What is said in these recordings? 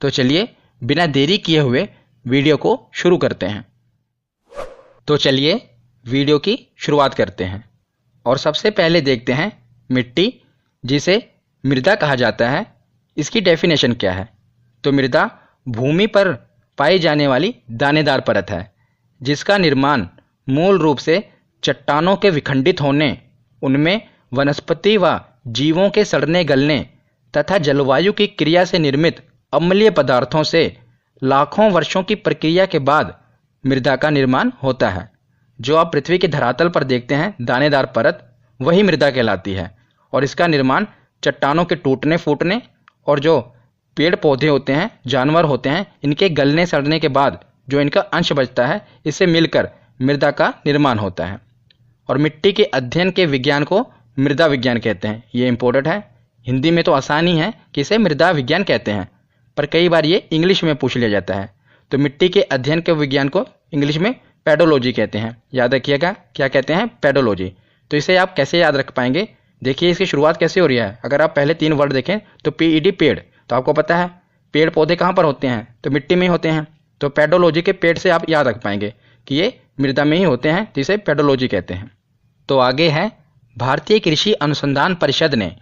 तो चलिए बिना देरी किए हुए वीडियो को शुरू करते हैं। तो चलिए वीडियो की शुरुआत करते हैं और सबसे पहले देखते हैं मिट्टी, जिसे मृदा कहा जाता है, इसकी डेफिनेशन क्या है। तो मृदा भूमि पर पाई जाने वाली दानेदार परत है जिसका निर्माण मूल रूप से चट्टानों के विखंडित होने, उनमें वनस्पति व जीवों के सड़ने गलने तथा जलवायु की क्रिया से निर्मित अम्लीय पदार्थों से लाखों वर्षों की प्रक्रिया के बाद मृदा का निर्माण होता है। जो आप पृथ्वी के धरातल पर देखते हैं दानेदार परत, वही मृदा कहलाती है और इसका निर्माण चट्टानों के टूटने फूटने और जो पेड़ पौधे होते हैं, जानवर होते हैं, इनके गलने सड़ने के बाद जो इनका अंश बचता है, इससे मिलकर मृदा का निर्माण होता है। और मिट्टी के अध्ययन के विज्ञान को मृदा विज्ञान कहते हैं। ये इंपॉर्टेंट है। हिंदी में तो आसान ही है कि इसे मृदा विज्ञान कहते हैं, पर कई बार ये इंग्लिश में पूछ लिया जाता है। तो मिट्टी के अध्ययन के विज्ञान को इंग्लिश में पेडोलॉजी कहते हैं। याद रखिएगा, क्या कहते हैं? पेडोलॉजी। तो इसे आप कैसे याद रख पाएंगे? देखिए इसकी शुरुआत कैसे हो रही है। अगर आप पहले 3 वर्ड देखें तो PED पेड़, तो आपको पता है पेड़ पौधे कहाँ पर होते हैं? तो मिट्टी में ही होते हैं। तो पेडोलॉजी के पेड़ से आप याद रख पाएंगे कि ये मृदा में ही होते हैं, जिसे पेडोलॉजी कहते हैं। तो आगे है, भारतीय कृषि अनुसंधान परिषद ने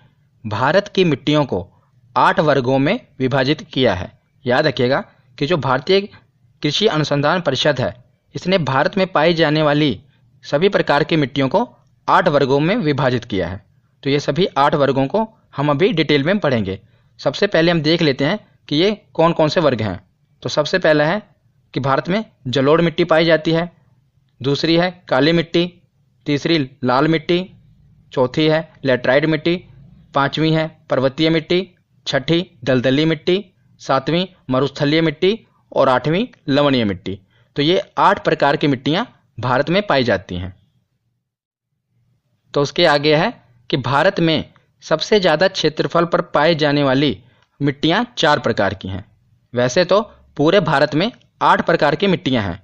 भारत की मिट्टियों को 8 वर्गों में विभाजित किया है। याद रखिएगा कि जो भारतीय कृषि अनुसंधान परिषद है, इसने भारत में पाई जाने वाली सभी प्रकार की मिट्टियों को 8 वर्गों में विभाजित किया है। तो ये सभी 8 वर्गों को हम अभी डिटेल में पढ़ेंगे। सबसे पहले हम देख लेते हैं कि ये कौन कौन से वर्ग हैं। तो सबसे पहला है कि भारत में जलोढ़ मिट्टी पाई जाती है, दूसरी है काली मिट्टी, तीसरी लाल मिट्टी, चौथी है लेटराइट मिट्टी, पांचवी है पर्वतीय मिट्टी, छठी दलदली मिट्टी, सातवीं मरुस्थलीय मिट्टी और आठवीं लवणीय मिट्टी। तो ये 8 प्रकार की मिट्टियां भारत में पाई जाती हैं। तो उसके आगे है कि भारत में सबसे ज़्यादा क्षेत्रफल पर पाई जाने वाली मिट्टियां 4 प्रकार की हैं। वैसे तो पूरे भारत में 8 प्रकार की मिट्टियां हैं,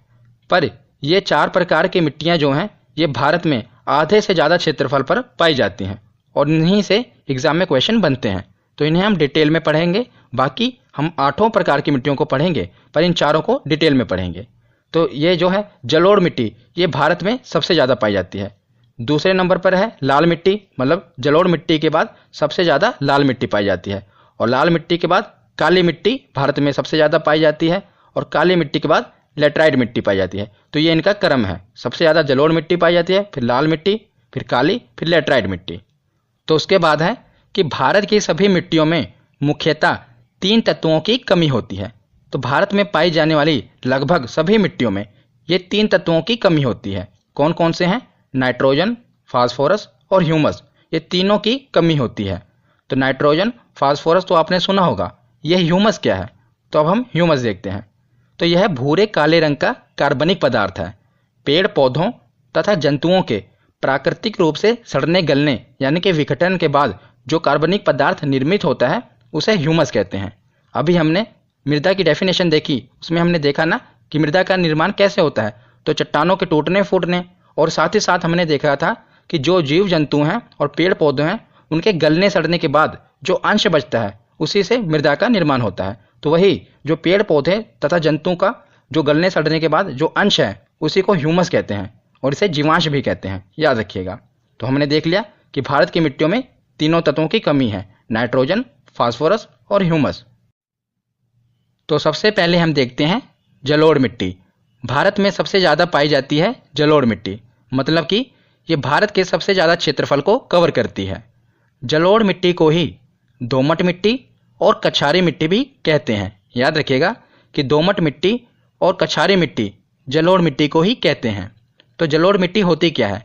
पर ये 4 प्रकार की मिट्टियां जो हैं, ये भारत में आधे से ज़्यादा क्षेत्रफल पर पाई जाती हैं और इन्हीं से एग्जाम में क्वेश्चन बनते हैं। तो इन्हें हम डिटेल में पढ़ेंगे। बाकी हम 8 प्रकार की मिट्टियों को पढ़ेंगे, पर इन चारों को डिटेल में पढ़ेंगे। तो ये जो है जलोढ़ मिट्टी, ये भारत में सबसे ज़्यादा पाई जाती है। दूसरे नंबर पर है लाल मिट्टी, मतलब जलोढ़ मिट्टी के बाद सबसे ज़्यादा लाल मिट्टी पाई जाती है। और लाल मिट्टी के बाद काली मिट्टी भारत में सबसे ज़्यादा पाई जाती है और काली मिट्टी के बाद लेटराइट मिट्टी पाई जाती है। तो ये इनका क्रम है। सबसे ज़्यादा जलोढ़ मिट्टी पाई जाती है, फिर लाल मिट्टी, फिर काली, फिर लेटराइट मिट्टी। तो उसके बाद है कि भारत की सभी मिट्टियों में मुख्यतः 3 तत्वों की कमी होती है। तो भारत में पाई जाने वाली लगभग सभी मिट्टियों में ये 3 तत्वों की कमी होती है। कौन कौन से हैं? नाइट्रोजन, फास्फोरस और ह्यूमस। ये तीनों की कमी होती है। तो नाइट्रोजन, फास्फोरस तो आपने सुना होगा। यह ह्यूमस क्या है? तो अब हम ह्यूमस देखते हैं। तो यह भूरे काले रंग का कार्बनिक पदार्थ है। पेड़ पौधों तथा जंतुओं के प्राकृतिक रूप से सड़ने गलने यानी कि विघटन के बाद जो कार्बनिक पदार्थ निर्मित होता है, उसे ह्यूमस कहते हैं। अभी हमने मृदा की डेफिनेशन देखी, उसमें हमने देखा ना कि मृदा का निर्माण कैसे होता है। तो चट्टानों के टूटने फूटने, और साथ ही साथ हमने देखा था कि जो जीव जंतु हैं और पेड़ पौधे हैं, उनके गलने सड़ने के बाद जो अंश बचता है, उसी से मृदा का निर्माण होता है। तो वही जो पेड़ पौधे तथा जंतु का जो गलने सड़ने के बाद जो अंश है, उसी को ह्यूमस कहते हैं और इसे जीवांश भी कहते हैं। याद रखिएगा। तो हमने देख लिया कि भारत की मिट्टियों में तीनों तत्वों की कमी है, नाइट्रोजन, फास्फोरस और ह्यूमस। तो सबसे पहले हम देखते हैं जलोढ़ मिट्टी। भारत में सबसे ज़्यादा पाई जाती है जलोढ़ मिट्टी, मतलब कि ये भारत के सबसे ज़्यादा क्षेत्रफल को कवर करती है। जलोढ़ मिट्टी को ही दोमट मिट्टी और कछारी मिट्टी भी कहते हैं। याद रखिएगा कि दोमट मिट्टी और कछारी मिट्टी जलोढ़ मिट्टी को ही कहते हैं। तो जलोढ़ मिट्टी होती क्या है?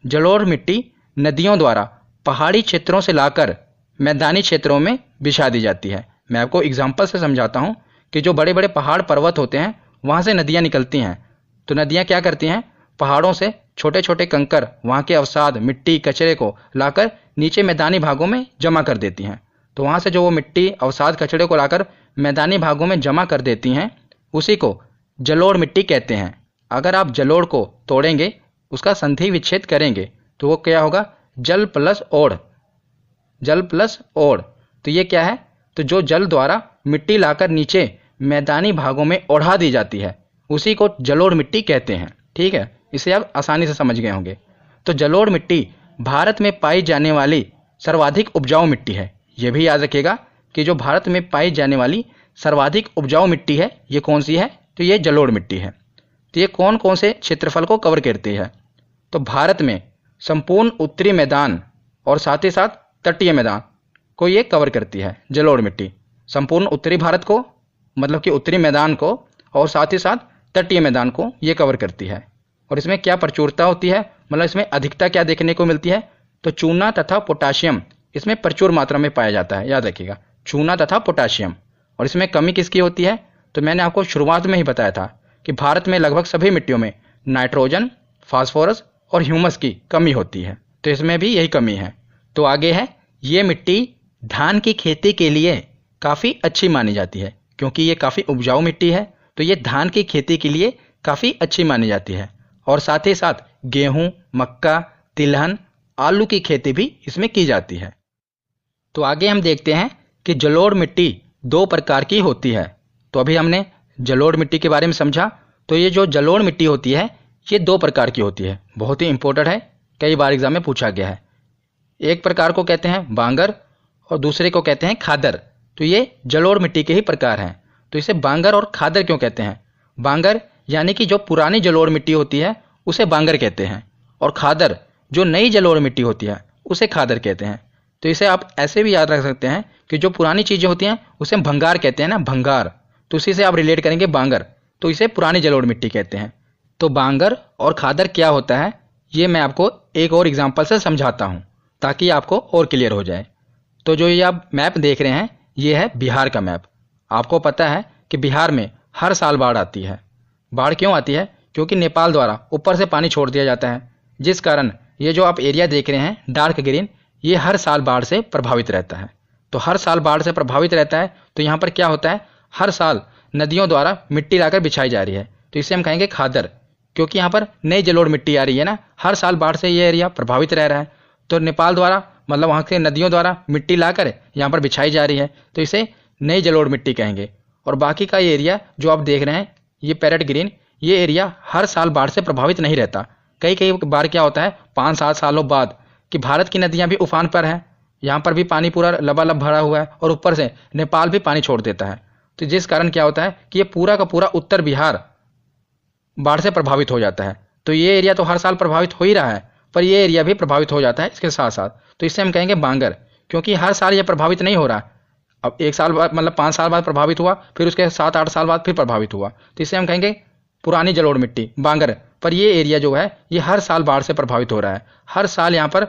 जलोढ़ मिट्टी नदियों द्वारा पहाड़ी क्षेत्रों से लाकर मैदानी क्षेत्रों में बिछा दी जाती है। मैं आपको एग्जाम्पल से समझाता हूँ कि जो बड़े बड़े पहाड़ पर्वत होते हैं, वहाँ से नदियाँ निकलती हैं। तो नदियाँ क्या करती हैं? पहाड़ों से छोटे छोटे कंकर, वहाँ के अवसाद, मिट्टी, कचरे को लाकर नीचे मैदानी भागों में जमा कर देती हैं। तो वहाँ से जो वो मिट्टी, अवसाद, कचरे को लाकर मैदानी भागों में जमा कर देती हैं, उसी को जलोढ़ मिट्टी कहते हैं। अगर आप जलोढ़ को तोड़ेंगे, उसका संधि विच्छेद करेंगे, तो वो क्या होगा? जल प्लस ओढ़, जल प्लस ओढ़। तो ये क्या है? तो जो जल द्वारा मिट्टी लाकर नीचे मैदानी भागों में ओढ़ा दी जाती है उसी को जलोढ़ मिट्टी कहते हैं। ठीक है, इसे आप आसानी से समझ गए होंगे। तो जलोढ़ मिट्टी भारत में पाई जाने वाली सर्वाधिक उपजाऊ मिट्टी है। ये भी याद रखिएगा कि जो भारत में पाई जाने वाली सर्वाधिक उपजाऊ मिट्टी है ये कौन सी है, तो ये जलोढ़ मिट्टी है। तो ये कौन कौन से क्षेत्रफल को कवर करती है, तो भारत में संपूर्ण उत्तरी मैदान और साथ ही साथ तटीय मैदान को ये कवर करती है जलोढ़ मिट्टी। संपूर्ण उत्तरी भारत को मतलब कि उत्तरी मैदान को और साथ ही साथ तटीय मैदान को ये कवर करती है। और इसमें क्या प्रचुरता होती है, मतलब इसमें अधिकता क्या देखने को मिलती है, तो चूना तथा पोटाशियम इसमें प्रचुर मात्रा में पाया जाता है। याद रखिएगा, चूना तथा पोटाशियम। और इसमें कमी किसकी होती है, तो मैंने आपको शुरुआत में ही बताया था कि भारत में लगभग सभी मिट्टियों में नाइट्रोजन, फास्फोरस और ह्यूमस की कमी होती है, तो इसमें भी यही कमी है। तो आगे है, ये मिट्टी धान की खेती के लिए काफ़ी अच्छी मानी जाती है, क्योंकि ये काफ़ी उपजाऊ मिट्टी है तो ये धान की खेती के लिए काफ़ी अच्छी मानी जाती है। और साथ ही साथ गेहूँ, मक्का, तिलहन, आलू की खेती भी इसमें की जाती है। तो आगे हम देखते हैं कि जलोढ़ मिट्टी दो प्रकार की होती है। तो अभी हमने जलोढ़ मिट्टी के बारे में समझा। तो ये जो जलोढ़ मिट्टी होती है ये दो प्रकार की होती है, बहुत ही इंपॉर्टेंट है, कई बार एग्जाम में पूछा गया है। एक प्रकार को कहते हैं बांगर और दूसरे को कहते हैं खादर। तो ये जलोढ़ मिट्टी के ही प्रकार हैं। तो इसे बांगर और खादर क्यों कहते हैं, बांगर यानी कि जो पुरानी जलोढ़ मिट्टी होती है उसे बांगर कहते हैं, और खादर जो नई जलोढ़ मिट्टी होती है उसे खादर कहते हैं। तो इसे आप ऐसे भी याद रख सकते हैं कि जो पुरानी चीज़ें होती हैं उसे भंगार कहते हैं ना, भंगार, तो उसी से आप रिलेट करेंगे बांगर, तो इसे पुरानी जलोढ़ मिट्टी कहते हैं। तो बांगर और खादर क्या होता है ये मैं आपको एक और एग्जाम्पल से समझाता हूँ ताकि आपको और क्लियर हो जाए। तो जो ये आप मैप देख रहे हैं ये है बिहार का मैप। आपको पता है कि बिहार में हर साल बाढ़ आती है। बाढ़ क्यों आती है, क्योंकि नेपाल द्वारा ऊपर से पानी छोड़ दिया जाता है, जिस कारण ये जो आप एरिया देख रहे हैं डार्क ग्रीन, ये हर साल बाढ़ से प्रभावित रहता है। तो हर साल बाढ़ से प्रभावित रहता है, तो यहाँ पर क्या होता है, हर साल नदियों द्वारा मिट्टी लाकर बिछाई जा रही है, तो इसे हम कहेंगे खादर, क्योंकि यहाँ पर नई जलोढ़ मिट्टी आ रही है ना, हर साल बाढ़ से ये एरिया प्रभावित रह रहा है। तो नेपाल द्वारा मतलब वहाँ के नदियों द्वारा मिट्टी लाकर यहाँ पर बिछाई जा रही है, तो इसे नई जलोढ़ मिट्टी कहेंगे। और बाकी का ये एरिया जो आप देख रहे हैं ये पैरेट ग्रीन, ये एरिया हर साल बाढ़ से प्रभावित नहीं रहता। कई कई बार क्या होता है 5-7 सालों बाद कि भारत की नदियाँ भी उफान पर हैं, यहाँ पर भी पानी पूरा लबालब भरा हुआ है और ऊपर से नेपाल भी पानी छोड़ देता है, तो जिस कारण क्या होता है कि ये पूरा का पूरा उत्तर बिहार बाढ़ से प्रभावित हो जाता है। तो ये एरिया तो हर साल प्रभावित हो ही रहा है, पर ये एरिया भी प्रभावित हो जाता है इसके साथ साथ, तो इससे हम कहेंगे बांगर, क्योंकि हर साल ये प्रभावित नहीं हो रहा। अब एक साल बाद मतलब 5 साल बाद प्रभावित हुआ, फिर उसके 7-8 साल बाद फिर प्रभावित हुआ, तो इससे हम कहेंगे पुरानी जलोढ़ मिट्टी बांगर। पर ये एरिया जो है ये हर साल बाढ़ से प्रभावित हो रहा है, हर साल यहाँ पर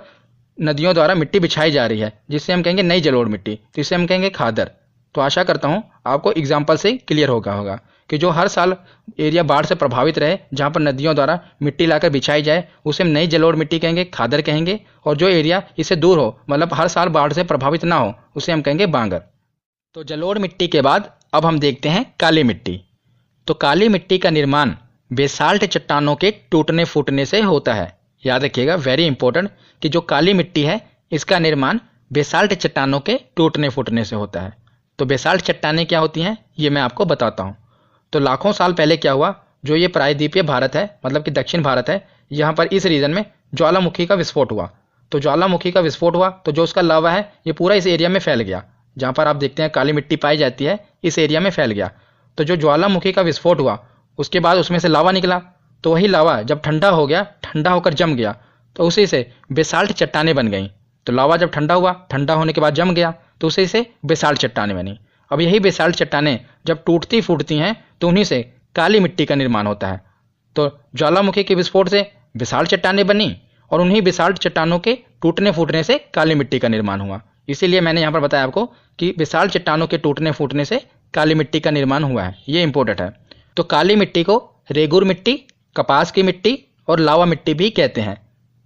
नदियों द्वारा मिट्टी बिछाई जा रही है, जिससे हम कहेंगे नई जलोढ़ मिट्टी, तो इसे हम कहेंगे खादर। तो आशा करता हूँ आपको एग्जाम्पल से क्लियर होगा कि जो हर साल एरिया बाढ़ से प्रभावित रहे, जहाँ पर नदियों द्वारा मिट्टी लाकर बिछाई जाए, उसे हम नई जलोढ़ मिट्टी कहेंगे, खादर कहेंगे। और जो एरिया इससे दूर हो मतलब हर साल बाढ़ से प्रभावित ना हो, उसे हम कहेंगे बांगर। तो जलोढ़ मिट्टी के बाद अब हम देखते हैं काली मिट्टी। तो काली मिट्टी का निर्माण बेसाल्ट चट्टानों के टूटने फूटने से होता है। याद रखिएगा, वेरी इंपॉर्टेंट, कि जो काली मिट्टी है इसका निर्माण बेसाल्ट चट्टानों के टूटने फूटने से होता है। तो बेसाल्ट चट्टानें क्या होती हैं ये मैं आपको बताता हूँ। तो लाखों साल पहले क्या हुआ, जो ये प्रायद्वीपीय भारत है मतलब कि दक्षिण भारत है, यहाँ पर इस रीजन में ज्वालामुखी का विस्फोट हुआ। तो ज्वालामुखी का विस्फोट हुआ तो जो उसका लावा है ये पूरा इस एरिया में फैल गया, जहाँ पर आप देखते हैं काली मिट्टी पाई जाती है इस एरिया में फैल गया। तो जो ज्वालामुखी का विस्फोट हुआ उसके बाद उसमें से लावा निकला, तो वही लावा जब ठंडा हो गया, ठंडा होकर जम गया, तो उसी से बेसाल्ट चट्टानें बन गई। तो लावा जब ठंडा हुआ, ठंडा होने के बाद जम गया, तो उसी से बेसाल्ट चट्टानें बनी। अब यही बेसाल्ट चट्टानें जब टूटती फूटती हैं तो उन्हीं से काली मिट्टी का निर्माण होता है। तो ज्वालामुखी के विस्फोट से बेसाल्ट चट्टानें बनी और उन्हीं बेसाल्ट चट्टानों के टूटने फूटने से काली मिट्टी का निर्माण हुआ। इसीलिए मैंने यहाँ पर बताया आपको कि बेसाल्ट चट्टानों के टूटने फूटने से काली मिट्टी का निर्माण हुआ है, ये इंपॉर्टेंट है। तो काली मिट्टी को रेगुर मिट्टी, कपास की मिट्टी और लावा मिट्टी भी कहते हैं।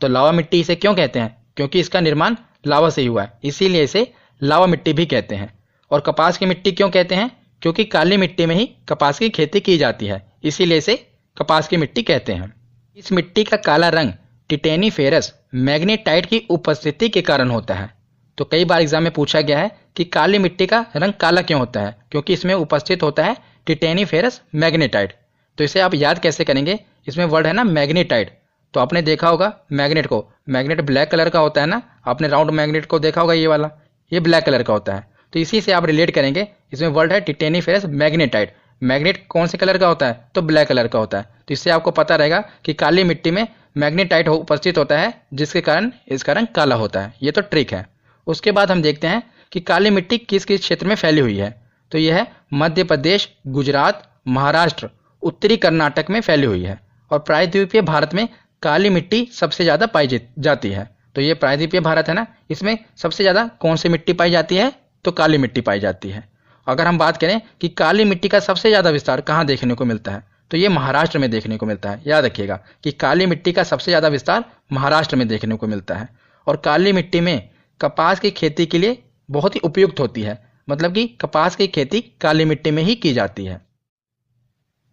तो लावा मिट्टी इसे क्यों कहते हैं, क्योंकि इसका निर्माण लावा से ही हुआ है, इसीलिए इसे लावा मिट्टी भी कहते हैं। और कपास की मिट्टी क्यों कहते हैं, क्योंकि काली मिट्टी में ही कपास की खेती की जाती है, इसीलिए इसे कपास की मिट्टी कहते हैं। इस मिट्टी का काला रंग टिटेनी फेरस मैग्नेटाइट की उपस्थिति के कारण होता है। तो कई बार एग्जाम में पूछा गया है कि काली मिट्टी का रंग काला क्यों होता है, क्योंकि इसमें उपस्थित होता है टिटेनीफेरस मैग्नेटाइट। तो इसे आप याद कैसे करेंगे, इसमें वर्ड है ना मैग्नेटाइट। तो आपने देखा होगा मैग्नेट को, मैग्नेट ब्लैक कलर का होता है ना, आपने राउंड मैग्नेट को देखा होगा, ये वाला, ये ब्लैक कलर का होता है। तो इसी से आप रिलेट करेंगे, इसमें वर्ड है टिटेनीफेरस मैग्नेटाइट। मैग्नेट कौन से कलर का होता है, तो ब्लैक कलर का होता है। तो इससे आपको पता रहेगा कि काली मिट्टी में मैग्नेटाइट उपस्थित होता है, जिसके कारण इसका रंग काला होता है। ये तो ट्रिक है। उसके बाद हम देखते हैं कि काली मिट्टी किस किस क्षेत्र में फैली हुई है। तो यह है मध्य प्रदेश, गुजरात, महाराष्ट्र, उत्तरी कर्नाटक में फैली हुई है। और प्रायद्वीपीय भारत में काली मिट्टी सबसे ज़्यादा पाई जाती है। तो ये प्रायद्वीपीय भारत है ना, इसमें सबसे ज़्यादा कौन सी मिट्टी पाई जाती है, तो काली मिट्टी पाई जाती है। अगर हम बात करें कि काली मिट्टी का सबसे ज़्यादा विस्तार कहाँ देखने को मिलता है, तो ये महाराष्ट्र में देखने को मिलता है। याद रखिएगा कि काली मिट्टी का सबसे ज़्यादा विस्तार महाराष्ट्र में देखने को मिलता है। और काली मिट्टी में कपास की खेती के लिए बहुत ही उपयुक्त होती है, मतलब कि कपास की खेती काली मिट्टी में ही की जाती है।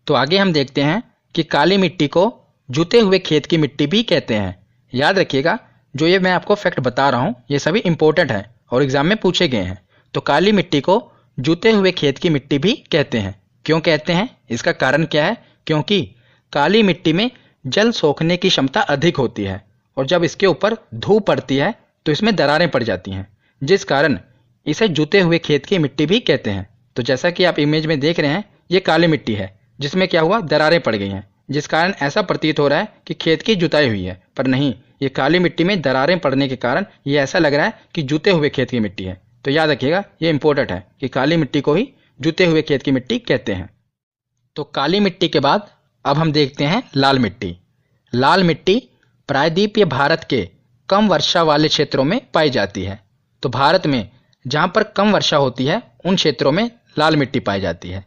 तो आगे हम देखते हैं कि काली मिट्टी को जुते हुए खेत की मिट्टी भी कहते हैं। याद रखिएगा, जो ये मैं आपको फैक्ट बता रहा हूँ ये सभी इंपॉर्टेंट हैं और एग्जाम में पूछे गए हैं। तो काली मिट्टी को जुते हुए खेत की मिट्टी भी कहते हैं। क्यों कहते हैं, इसका कारण क्या है, क्योंकि काली मिट्टी में जल सोखने की क्षमता अधिक होती है और जब इसके ऊपर धूप पड़ती है तो इसमें दरारें पड़ जाती हैं, जिस कारण इसे जुते हुए खेत की मिट्टी भी कहते हैं। तो जैसा कि आप इमेज में देख रहे हैं, ये काली मिट्टी है जिसमें क्या हुआ, दरारें पड़ गई हैं, जिस कारण ऐसा प्रतीत हो रहा है कि खेत की जुताई हुई है, पर नहीं, ये काली मिट्टी में दरारें पड़ने के कारण ये ऐसा लग रहा है कि जुते हुए खेत की मिट्टी है। तो याद रखिएगा, ये इंपॉर्टेंट है कि काली मिट्टी को ही जुते हुए खेत की मिट्टी कहते हैं। तो काली मिट्टी के बाद अब हम देखते हैं लाल मिट्टी। लाल मिट्टी प्रायद्वीपीय भारत के कम वर्षा वाले क्षेत्रों में पाई जाती है। तो भारत में जहाँ पर कम वर्षा होती है उन क्षेत्रों में लाल मिट्टी पाई जाती है।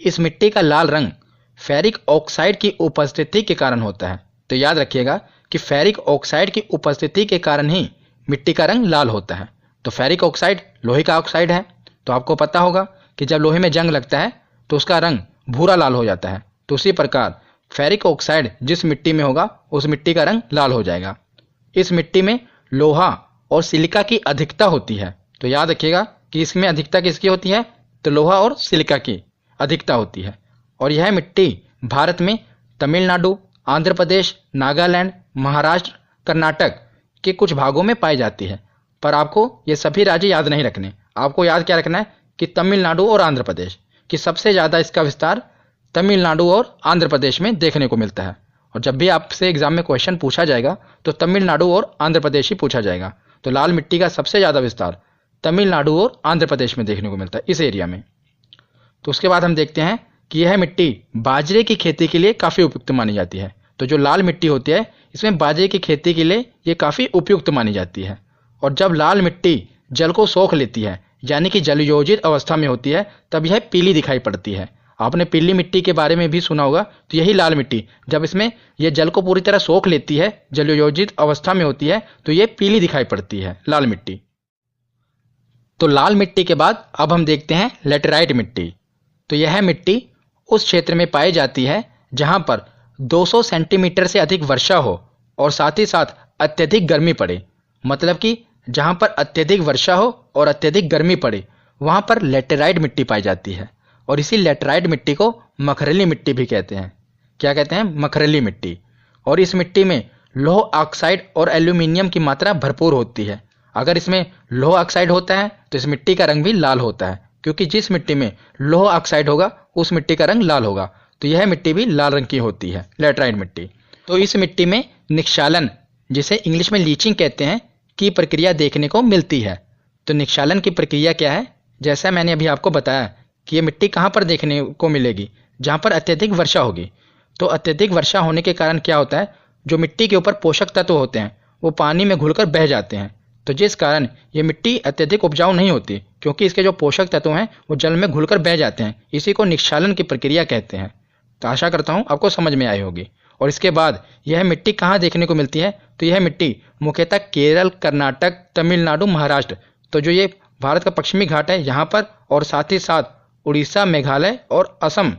इस मिट्टी का लाल रंग फेरिक ऑक्साइड की उपस्थिति के कारण होता है। तो याद रखिएगा कि फेरिक ऑक्साइड की उपस्थिति के कारण ही मिट्टी का रंग लाल होता है। तो फेरिक ऑक्साइड लोहे का ऑक्साइड है, तो आपको पता होगा कि जब लोहे में जंग लगता है तो उसका रंग भूरा लाल हो जाता है। तो उसी प्रकार फेरिक ऑक्साइड जिस मिट्टी में होगा उस मिट्टी का रंग लाल हो जाएगा। इस मिट्टी में लोहा और सिलिका की अधिकता होती है। तो याद रखिएगा कि इसमें अधिकता किसकी होती है, तो लोहा और सिलिका की अधिकता होती है। और यह मिट्टी भारत में तमिलनाडु, आंध्र प्रदेश, नागालैंड, महाराष्ट्र, कर्नाटक के कुछ भागों में पाई जाती है। पर आपको ये सभी राज्य याद नहीं रखने, आपको याद क्या रखना है कि तमिलनाडु और आंध्र प्रदेश की सबसे ज़्यादा इसका विस्तार तमिलनाडु और आंध्र प्रदेश में देखने को मिलता है। और जब भी आपसे एग्जाम में क्वेश्चन पूछा जाएगा तो तमिलनाडु और आंध्र प्रदेश ही पूछा जाएगा। तो लाल मिट्टी का सबसे ज़्यादा विस्तार तमिलनाडु और आंध्र प्रदेश में देखने को मिलता है, इस एरिया में। तो उसके बाद हम देखते हैं कि यह मिट्टी बाजरे की खेती के लिए काफ़ी उपयुक्त मानी जाती है। तो जो लाल मिट्टी होती है इसमें बाजरे की खेती के लिए ये काफ़ी उपयुक्त मानी जाती है। और जब लाल मिट्टी जल को सोख लेती है, यानी कि जलयोजित अवस्था में होती है, तब यह पीली दिखाई पड़ती है। आपने पीली मिट्टी के बारे में भी सुना होगा। तो यही लाल मिट्टी जब इसमें यह जल को पूरी तरह सोख लेती है, जलयोजित अवस्था में होती है, तो यह पीली दिखाई पड़ती है लाल मिट्टी। तो लाल मिट्टी के बाद अब हम देखते हैं लेटेराइट मिट्टी। तो यह मिट्टी उस क्षेत्र में पाई जाती है जहां पर 200 सेंटीमीटर से अधिक वर्षा हो और साथ ही साथ अत्यधिक गर्मी पड़े। मतलब कि जहां पर अत्यधिक वर्षा हो और अत्यधिक गर्मी पड़े वहां पर लेटेराइट मिट्टी पाई जाती है। और इसी लेटेराइट मिट्टी को मखरली मिट्टी भी कहते हैं। क्या कहते हैं, मखरली मिट्टी। और इस मिट्टी में लौह ऑक्साइड और एल्यूमिनियम की मात्रा भरपूर होती है। अगर इसमें लौह ऑक्साइड होता है तो इस मिट्टी का रंग भी लाल होता है, क्योंकि जिस मिट्टी में लौह ऑक्साइड होगा उस मिट्टी का रंग लाल होगा। तो यह मिट्टी भी लाल रंग की होती है, लेटेराइट मिट्टी। तो इस मिट्टी में निक्षालन, जिसे इंग्लिश में लीचिंग कहते हैं, की प्रक्रिया देखने को मिलती है। तो निक्षालन की प्रक्रिया क्या है, जैसा मैंने अभी आपको बताया कि ये मिट्टी कहाँ पर देखने को मिलेगी, जहाँ पर अत्यधिक वर्षा होगी। तो अत्यधिक वर्षा होने के कारण क्या होता है, जो मिट्टी के ऊपर पोषक तत्व होते हैं वो पानी में घुलकर बह जाते हैं। तो जिस कारण ये मिट्टी अत्यधिक उपजाऊ नहीं होती, क्योंकि इसके जो पोषक तत्व हैं वो जल में घुलकर बह जाते हैं। इसी को निक्षालन की प्रक्रिया कहते हैं। तो आशा करता हूँ आपको समझ में आई होगी। और इसके बाद यह मिट्टी कहाँ देखने को मिलती है, तो यह मिट्टी मुख्यतः केरल, कर्नाटक, तमिलनाडु, महाराष्ट्र, तो जो ये भारत का पश्चिमी घाट है यहाँ पर, और साथ ही साथ उड़ीसा, मेघालय और असम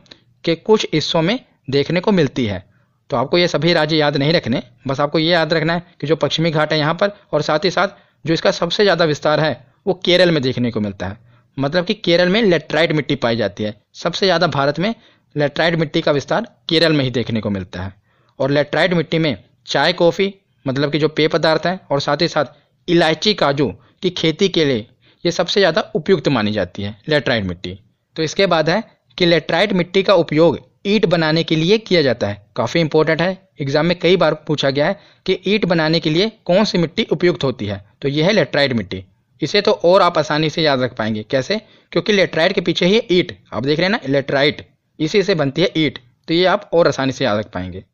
के कुछ हिस्सों में देखने को मिलती है। तो आपको ये सभी राज्य याद नहीं रखने, बस आपको ये याद रखना है कि जो पश्चिमी घाट है यहाँ पर, और साथ ही साथ जो इसका सबसे ज़्यादा विस्तार है वो केरल में देखने को मिलता है। मतलब कि केरल में लेटराइट मिट्टी पाई जाती है। सबसे ज़्यादा भारत में लेटराइट मिट्टी का विस्तार केरल में ही देखने को मिलता है। और लेटराइट मिट्टी में चाय, कॉफ़ी मतलब कि जो पेय पदार्थ हैं और साथ ही साथ इलायची, काजू की खेती के लिए ये सबसे ज़्यादा उपयुक्त मानी जाती है लेटराइट मिट्टी। तो इसके बाद है कि लेटराइट मिट्टी का उपयोग ईंट बनाने के लिए किया जाता है। काफ़ी इंपॉर्टेंट है, एग्जाम में कई बार पूछा गया है कि ईंट बनाने के लिए कौन सी मिट्टी उपयुक्त होती है, तो यह है लेटराइट मिट्टी। इसे तो और आप आसानी से याद रख पाएंगे। कैसे? क्योंकि लेटराइट के पीछे ही ईंट, आप देख रहे हैं ना, लेटराइट, इसी से बनती है ईंट, तो ये आप और आसानी से याद रख पाएंगे।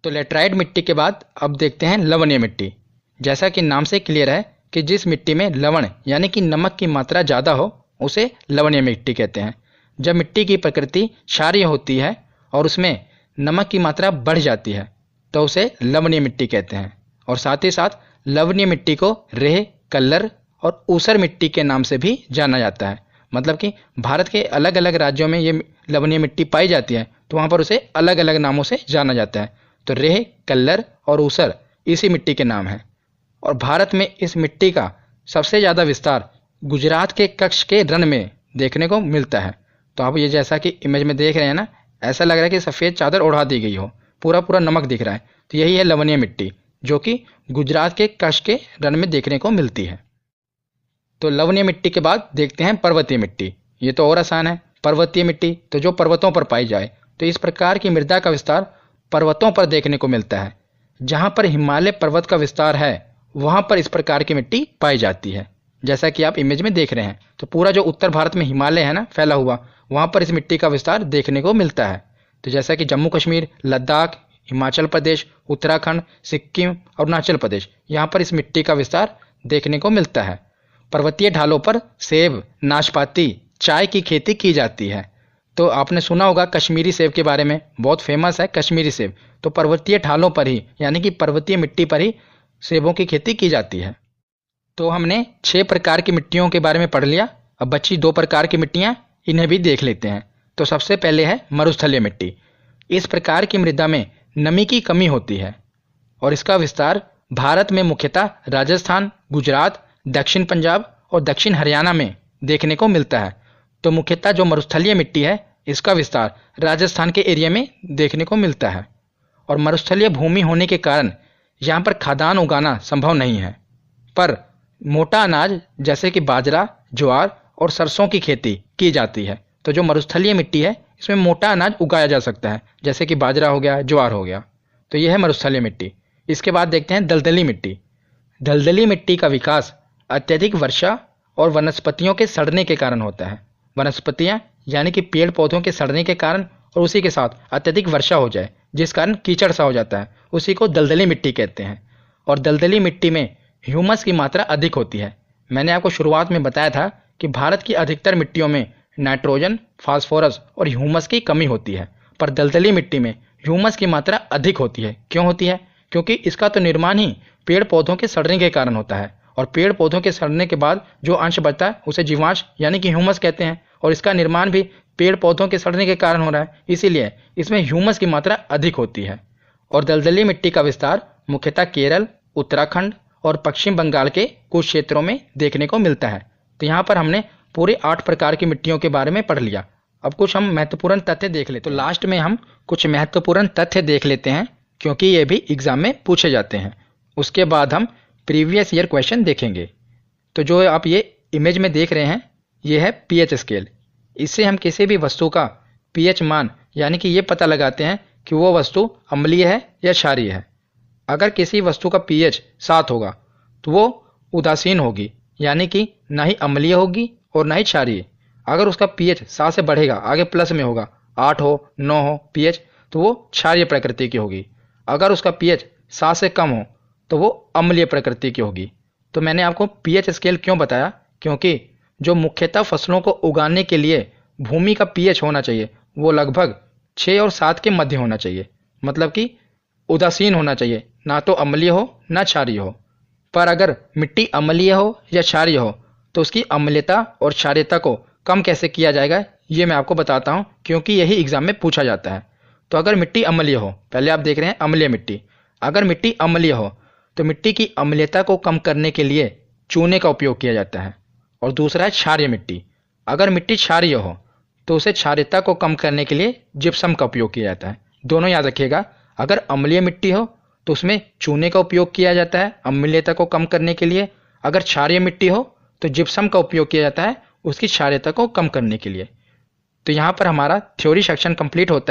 तो लेटराइट मिट्टी के बाद अब देखते हैं लवणीय मिट्टी। जैसा कि नाम से क्लियर है कि जिस मिट्टी में लवण यानी कि नमक की मात्रा ज़्यादा हो उसे लवणीय मिट्टी कहते हैं। जब मिट्टी की प्रकृति क्षारीय होती है और उसमें नमक की मात्रा बढ़ जाती है तो उसे लवणीय मिट्टी कहते हैं। और साथ ही साथ लवणीय मिट्टी को रेह, कल्लर और ऊसर मिट्टी के नाम से भी जाना जाता है। मतलब कि भारत के अलग अलग राज्यों में ये लवणीय मिट्टी पाई जाती है तो वहाँ पर उसे अलग अलग नामों से जाना जाता है। तो रेह, कल्लर और ऊसर इसी मिट्टी के नाम हैं। और भारत में इस मिट्टी का सबसे ज़्यादा विस्तार गुजरात के कच्छ के रण में देखने को मिलता है। तो आप ये जैसा कि इमेज में देख रहे हैं ना, ऐसा लग रहा है कि सफ़ेद चादर ओढ़ा दी गई हो, पूरा पूरा नमक दिख रहा है। तो यही है लवणीय मिट्टी, जो कि गुजरात के कच्छ के रण में देखने को मिलती है। तो लवणीय मिट्टी के बाद देखते हैं पर्वतीय मिट्टी। ये तो और आसान है। पर्वतीय मिट्टी तो जो पर्वतों पर पाई जाए। तो इस प्रकार की मृदा का विस्तार पर्वतों पर देखने को मिलता है। जहाँ पर हिमालय पर्वत का विस्तार है वहाँ पर इस प्रकार की मिट्टी पाई जाती है। जैसा कि आप इमेज में देख रहे हैं, तो पूरा जो उत्तर भारत में हिमालय है ना फैला हुआ, वहाँ पर इस मिट्टी का विस्तार देखने को मिलता है। तो जैसा कि जम्मू कश्मीर, लद्दाख, हिमाचल प्रदेश, उत्तराखंड, सिक्किम और अरुणाचल प्रदेश, यहाँ पर इस मिट्टी का विस्तार देखने को मिलता है। पर्वतीय ढालों पर सेब, नाशपाती, चाय की खेती की जाती है। तो आपने सुना होगा कश्मीरी सेब के बारे में, बहुत फेमस है कश्मीरी सेब। तो पर्वतीय ढालों पर ही यानी कि पर्वतीय मिट्टी पर ही सेबों की खेती की जाती है। तो हमने 6 प्रकार की मिट्टियों के बारे में पढ़ लिया। अब बची 2 प्रकार की मिट्टियाँ, इन्हें भी देख लेते हैं। तो सबसे पहले है मरुस्थलीय मिट्टी। इस प्रकार की मृदा में नमी की कमी होती है और इसका विस्तार भारत में मुख्यतः राजस्थान, गुजरात, दक्षिण पंजाब और दक्षिण हरियाणा में देखने को मिलता है। तो मुख्यतः जो मरुस्थलीय मिट्टी है इसका विस्तार राजस्थान के एरिया में देखने को मिलता है। और मरुस्थलीय भूमि होने के कारण यहाँ पर खाद्यान्न उगाना संभव नहीं है, पर मोटा अनाज जैसे कि बाजरा, ज्वार और सरसों की खेती की जाती है। तो जो मरुस्थलीय मिट्टी है इसमें मोटा अनाज उगाया जा सकता है, जैसे कि बाजरा हो गया, ज्वार हो गया। तो यह है मरुस्थलीय मिट्टी। इसके बाद देखते हैं दलदली मिट्टी। दलदली मिट्टी का विकास अत्यधिक वर्षा और वनस्पतियों के सड़ने के कारण होता है। वनस्पतियाँ यानी कि पेड़ पौधों के सड़ने के कारण और उसी के साथ अत्यधिक वर्षा हो जाए जिस कारण कीचड़ सा हो जाता है, उसी को दलदली मिट्टी कहते हैं। और दलदली मिट्टी में ह्यूमस की मात्रा अधिक होती है। मैंने आपको शुरुआत में बताया था कि भारत की अधिकतर मिट्टियों में नाइट्रोजन, फास्फोरस और ह्यूमस की कमी होती है, पर दलदली मिट्टी में ह्यूमस की मात्रा अधिक होती है। क्यों होती है? क्योंकि इसका तो निर्माण ही पेड़ पौधों के सड़ने के कारण होता है, और पेड़ पौधों के सड़ने के बाद जो अंश बचता है उसे जीवांश यानी कि ह्यूमस कहते हैं, और इसका निर्माण भी पेड़ पौधों के सड़ने के कारण हो रहा है, इसीलिए इसमें ह्यूमस की मात्रा अधिक होती है। और दलदली मिट्टी का विस्तार मुख्यतः केरल, उत्तराखंड और पश्चिम बंगाल के कुछ क्षेत्रों में देखने को मिलता है। तो यहाँ पर हमने पूरे 8 प्रकार की मिट्टियों के बारे में पढ़ लिया। अब कुछ हम महत्वपूर्ण तथ्य देख लेते हैं। तो लास्ट में हम कुछ महत्वपूर्ण तथ्य देख लेते हैं, क्योंकि ये भी एग्जाम में पूछे जाते हैं। उसके बाद हम प्रीवियस ईयर क्वेश्चन देखेंगे। तो जो आप ये इमेज में देख रहे हैं, ये है पीएच स्केल। इससे हम किसी भी वस्तु का पीएच मान यानी कि ये पता लगाते हैं कि वो वस्तु अम्लीय है या क्षारीय है। अगर किसी वस्तु का पीएच 7 होगा तो वो उदासीन होगी, यानी कि ना ही अम्लीय होगी और ना ही क्षारीय। अगर उसका पीएच 7 से बढ़ेगा, आगे प्लस में होगा, 8 हो, 9 हो पीएच, तो वो क्षारीय प्रकृति की होगी। अगर उसका पीएच 7 से कम हो तो वो अम्लीय प्रकृति की होगी। तो मैंने आपको पीएच स्केल क्यों बताया? क्योंकि जो मुख्यतः फसलों को उगाने के लिए भूमि का पीएच होना चाहिए वो लगभग 6 और 7 के मध्य होना चाहिए, मतलब कि उदासीन होना चाहिए, ना तो अम्लीय हो ना क्षारीय हो। पर अगर मिट्टी अम्लीय हो या क्षारीय हो तो उसकी अम्लीयता और क्षारीयता को कम कैसे किया जाएगा ये मैं आपको बताता हूँ, क्योंकि यही एग्जाम में पूछा जाता है। तो अगर मिट्टी अम्लीय हो, पहले आप देख रहे हैं अम्लीय मिट्टी, अगर मिट्टी अम्लीय हो तो मिट्टी की अम्लीयता को कम करने के लिए चूने का उपयोग किया जाता है। और दूसरा है क्षारीय मिट्टी। अगर मिट्टी क्षारीय हो तो उसे क्षारीयता को कम करने के लिए जिप्सम का उपयोग किया जाता है। दोनों याद रखिएगा, अगर अम्लीय मिट्टी हो तो उसमें चूने का उपयोग किया जाता है अम्लीयता को कम करने के लिए। अगर क्षारीय मिट्टी हो तो जिप्सम का उपयोग किया जाता है उसकी क्षारीयता को कम करने के लिए। तो यहाँ पर हमारा थ्योरी सेक्शन कंप्लीट होता है।